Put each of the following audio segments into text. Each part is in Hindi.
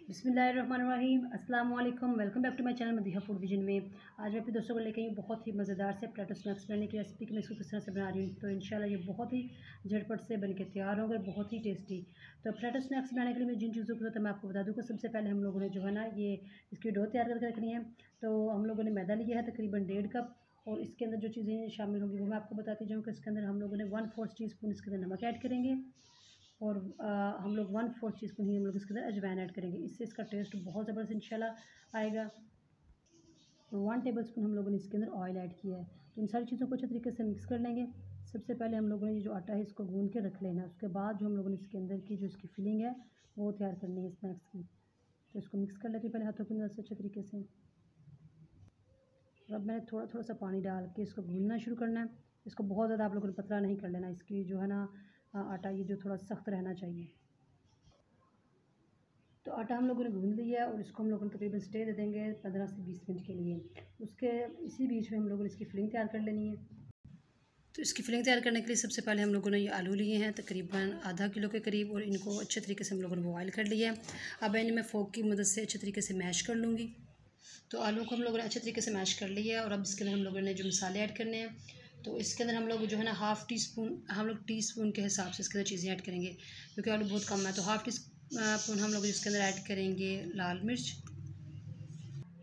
बिस्मिल्लाहिर्रहमानिर्रहीम, अस्सलाम वालेकुम। Welcome back to my channel Madiha food vision में। आज मैं अपने दोस्तों को लेकर आई बहुत ही मज़ेदार से पोटैटो स्नैक्स बनाने की रेसिपी कि मैं इसको किस तरह से बना रही हूँ। तो इंशाल्लाह ये बहुत ही झटपट से बन के तैयार होंगे, बहुत ही टेस्टी। तो पोटैटो स्नैक्स बनाने के लिए मैं जिन चीज़ों की ज़रूरत है मैं आपको बता दूँ कि सबसे पहले हम लोगों ने जो है ना ये इसकी डो तैयार करके रखनी है। तो हम लोगों ने मैदा लिया है तकरीबन 1.5 कप, और इसके अंदर जो चीज़ें शामिल होंगी वो मैं आपको बताती जाऊँ कि इसके अंदर हम लोगों ने 1/4 टीस्पून इसके अंदर नमक ऐड करेंगे, और हम लोग 1/4 टीस्पून ही हम लोग इसके अंदर अजवाइन ऐड करेंगे। इससे इसका टेस्ट बहुत ज़बरदस्त इंशाल्लाह आएगा। 1 टेबलस्पून हम लोगों ने इसके अंदर ऑयल ऐड किया है। तो इन सारी चीज़ों को अच्छे तरीके से मिक्स कर लेंगे। सबसे पहले हम लोगों ने ये जो आटा है इसको गूंद के रख लेना है। उसके बाद जो हम लोगों ने इसके अंदर की जो इसकी फिलिंग है वो तैयार करनी है स्नैक्स की। तो इसको मिक्स कर लेते हैं पहले हाथों की मदद से अच्छे तरीके से। और अब मैंने थोड़ा थोड़ा सा पानी डाल के इसको गूंदना शुरू करना है। इसको बहुत ज़्यादा आप लोगों ने पतला नहीं कर लेना। इसकी जो है ना आटा ये जो थोड़ा सख्त रहना चाहिए। तो आटा हम लोगों ने गूंद लिया है और इसको हम लोगों ने तकरीबन स्टे दे देंगे 15 से 20 मिनट के लिए। उसके इसी बीच में हम लोगों ने इसकी फिलिंग तैयार कर लेनी है। तो इसकी फिलिंग तैयार करने के लिए सबसे पहले हम लोगों ने ये आलू लिए हैं तकरीबन आधा किलो के करीब, और इनको अच्छे तरीके से हम लोगों ने बॉयल कर लिया है। अब इन्हें मैं फोक की मदद से अच्छे तरीके से मैश कर लूँगी। तो आलू को हम लोगों ने अच्छे तरीके से मैश कर लिया है, और अब इसके अंदर हम लोगों ने जो मसाले ऐड करने हैं, तो इसके अंदर हम लोग जो है ना हाफ़ टी स्पून, हम लोग टीस्पून के हिसाब से इसके अंदर चीज़ें ऐड करेंगे क्योंकि आलू बहुत कम है। तो हाफ़ टी स्पून हम लोग इसके अंदर ऐड करेंगे लाल मिर्च,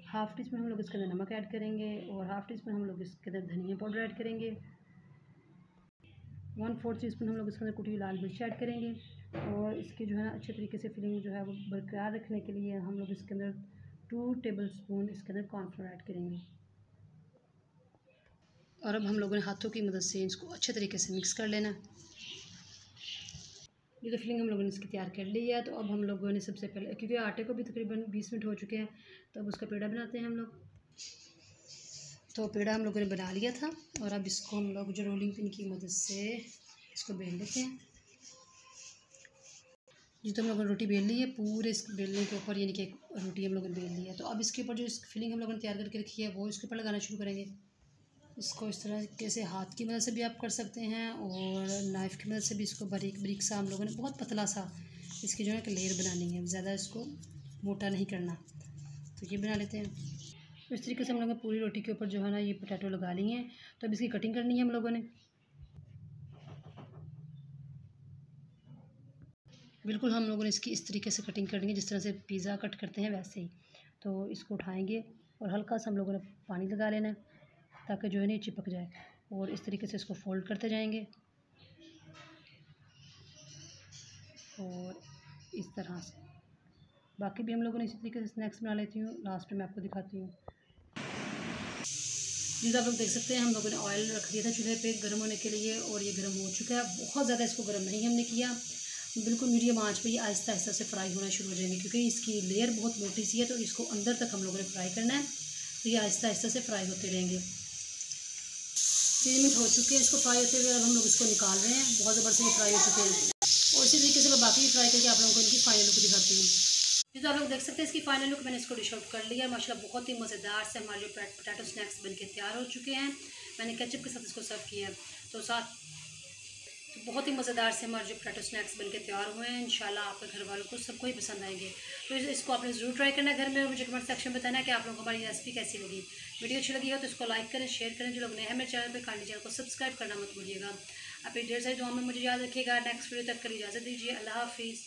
हाफ़ टी स्पून हम लोग इसके अंदर नमक ऐड करेंगे, और हाफ़ टी स्पून हम लोग इसके अंदर धनिया पाउडर ऐड करेंगे। 1/4 टीस्पून हम लोग इसके अंदर कुटी हुई लाल मिर्च ऐड करेंगे। और इसकी जो है ना अच्छे तरीके से फिलिंग जो है वो बरकरार रखने के लिए हम लोग इसके अंदर 2 टेबल स्पून इसके अंदर कॉर्नफ्लोर ऐड करेंगे। और अब हम लोगों ने हाथों की मदद से इसको अच्छे तरीके से मिक्स कर लेना। ये तो फिलिंग हम लोगों ने इसकी तैयार कर ली है। तो अब हम लोगों ने सबसे पहले, क्योंकि आटे को भी तकरीबन 20 मिनट हो चुके हैं, तो अब उसका पेड़ा बनाते हैं हम लोग। तो पेड़ा हम लोगों ने बना लिया था, और अब इसको हम लोग जो रोलिंग पिन की मदद से इसको बेल लेते हैं। जिस तो हम लोगों ने रोटी बेल ली है, पूरे इस बेलने के ऊपर यानी कि एक रोटी हम लोगों ने बेल ली है। तो अब इसके ऊपर जो इस फिलिंग हम लोगों ने तैयार करके रखी है वो इसके ऊपर लगाना शुरू करेंगे। इसको इस तरह से हाथ की मदद से भी आप कर सकते हैं, और नाइफ़ की मदद से भी इसको बारीक बारीक सा हम लोगों ने बहुत पतला सा इसकी जो है एक लेयर बनानी है, ज़्यादा इसको मोटा नहीं करना। तो ये बना लेते हैं। तो इस तरीके से हम लोगों ने पूरी रोटी के ऊपर जो है ना ये पोटैटो लगा ली हैं। तो अब इसकी कटिंग करनी है हम लोगों ने। बिल्कुल हम लोगों ने इसकी इस तरीके से कटिंग करनी है जिस तरह से पिज़्ज़ा कट करते हैं वैसे ही। तो इसको उठाएंगे और हल्का सा हम लोगों ने पानी लगा लेना है ताकि जो है ना ये चिपक जाए, और इस तरीके से इसको फोल्ड करते जाएंगे और इस तरह से। बाकी भी हम लोगों ने इसी तरीके से स्नैक्स बना लेती हूँ, लास्ट में आपको दिखाती हूँ। जिसका आप लोग देख सकते हैं हम लोगों ने ऑयल रख दिया था चूल्हे पे गर्म होने के लिए, और ये गर्म हो चुका है। बहुत ज़्यादा इसको गर्म नहीं हमने किया, बिल्कुल मीडियम आंच पे ये आहिस्ता आहिस्ता से फ्राई होना शुरू हो जाएंगे क्योंकि इसकी लेयर बहुत मोटी सी है। तो इसको अंदर तक हम लोगों ने फ्राई करना है। तो ये आहिस्ता आहिस्ता से फ्राई होते रहेंगे। 3 मिनट हो चुके हैं इसको फ्राई होते हुए। अब हम लोग इसको निकाल रहे हैं, बहुत ज़बरदस्त ये फ्राई हो चुके हैं। और इसी तरीके से मैं बाकी भी फ्राई करके आप लोगों को इनकी फाइनल लुक दिखाती हूँ। तो आप लोग देख सकते हैं इसकी फाइनल लुक, मैंने इसको डिश आउट कर लिया। माशाल्लाह बहुत ही मज़ेदार से हमारे जो पोटैटो स्नैक्स बनके तैयार हो चुके हैं। मैंने केचप के साथ इसको सर्व किया है। तो बहुत ही मज़ेदार से हमारे जो पोटैटो स्नैक्स बनके तैयार हुए हैं। इंशाल्लाह आपके घर वालों को सबको ही पसंद आएंगे। तो इसको आपने ज़रूर ट्राई करना है घर में, और मुझे कमेंट सेक्शन में बताना है कि आप लोगों को हमारी रेसिपी कैसी लगी। वीडियो अच्छी लगी हो तो इसको लाइक करें, शेयर करें। जो लोग नए हैं मेरे चैनल पर काइंडली चैनल को सब्सक्राइब करना मत भूलिएगा। अपनी ढेर सारी दुआ में मुझे याद रखिएगा। नेक्स्ट वीडियो तक कर इजाज़त दीजिए। अल्लाह हाफिज़।